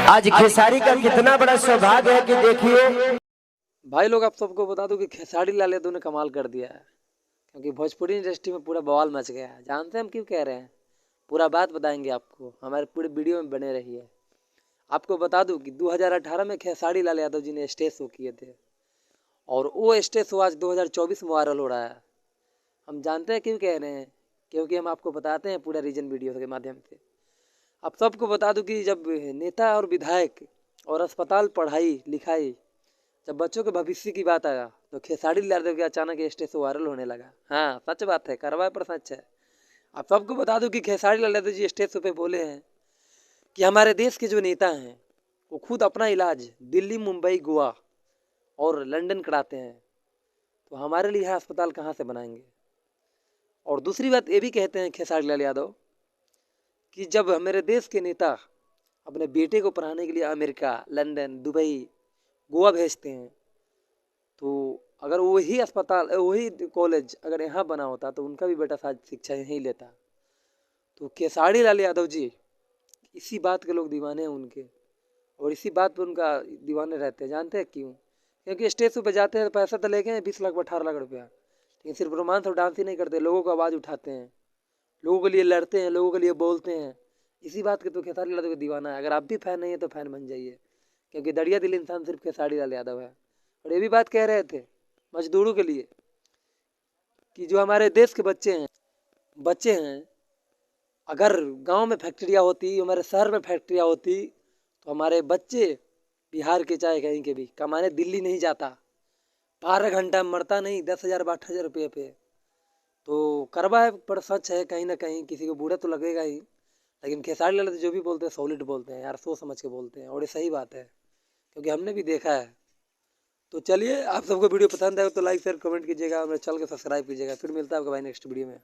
आज खेसारी का कितना बड़ा सौभाग्य है कि देखिए भाई लोग, आप सबको बता दूं कि खेसारी लाल यादव ने कमाल कर दिया है। क्योंकि भोजपुरी इंडस्ट्री में पूरा बवाल मच गया है। जानते हैं हम क्यों कह रहे हैं? पूरा बात बताएंगे आपको, हमारे पूरे वीडियो में बने रहिए। आपको बता दूं कि 2018 में खेसारी लाल यादव जी ने स्टेज शो किए थे, और वो स्टेज शो आज 2024 में वायरल हो रहा है। हम जानते हैं क्यों कह रहे हैं, क्योंकि हम आपको बताते हैं पूरा रीजन वीडियो के माध्यम से। आप सबको बता दूं कि जब नेता और विधायक और अस्पताल, पढ़ाई लिखाई, जब बच्चों के भविष्य की बात आया तो खेसारी लाल यादव के अचानक स्टेज से वायरल होने लगा। हाँ, सच बात है, करवाए पर सच है। आप सबको बता दूं कि खेसारी लाल यादव जी स्टेज पे बोले हैं कि हमारे देश के जो नेता हैं वो खुद अपना इलाज दिल्ली, मुंबई, गोवा और लंदन कराते हैं, तो हमारे लिए यह अस्पताल कहाँ से बनाएंगे। और दूसरी बात ये भी कहते हैं खेसारी लाल यादव कि जब मेरे देश के नेता अपने बेटे को पढ़ाने के लिए अमेरिका, लंदन, दुबई, गोवा भेजते हैं, तो अगर वही अस्पताल, वही कॉलेज अगर यहाँ बना होता तो उनका भी बेटा शायद शिक्षा यहीं लेता। तो खेसारी लाल यादव जी, इसी बात के लोग दीवाने हैं उनके, और इसी बात पर उनका दीवाने रहते हैं। जानते हैं क्यों? क्योंकि स्टेज पे जाते हैं तो पैसा तो लेके 20 लाख 18 लाख रुपया, लेकिन सिर्फ रोमांस और डांस ही नहीं करते, लोगों को आवाज़ उठाते हैं, लोगों के लिए लड़ते हैं, लोगों के लिए बोलते हैं। इसी बात के तो खेसारी लाल यादव का दीवाना है। अगर आप भी फैन नहीं है तो फैन बन जाइए, क्योंकि दरिया दिल इंसान सिर्फ खेसारी लाल यादव है। और ये भी बात कह रहे थे मजदूरों के लिए कि जो हमारे देश के बच्चे हैं, अगर गांव में फैक्ट्रियाँ होती, हमारे शहर में फैक्ट्रियाँ होती, तो हमारे बच्चे बिहार के चाहे कहीं के भी कमाने दिल्ली नहीं जाता, 12 घंटा मरता नहीं 10,000 12,000 रुपये पे। तो करवा पर सच है, कहीं ना कहीं किसी को बुरा तो लगेगा ही, लेकिन खेसारी लाल जो भी बोलते हैं सॉलिड बोलते हैं यार, सोच समझ के बोलते हैं, और ये सही बात है क्योंकि हमने भी देखा है। तो चलिए, आप सबको वीडियो पसंद आए तो लाइक शेयर कमेंट कीजिएगा, मेरे चैनल को सब्सक्राइब कीजिएगा। फिर मिलता है आपका भाई नेक्स्ट वीडियो में।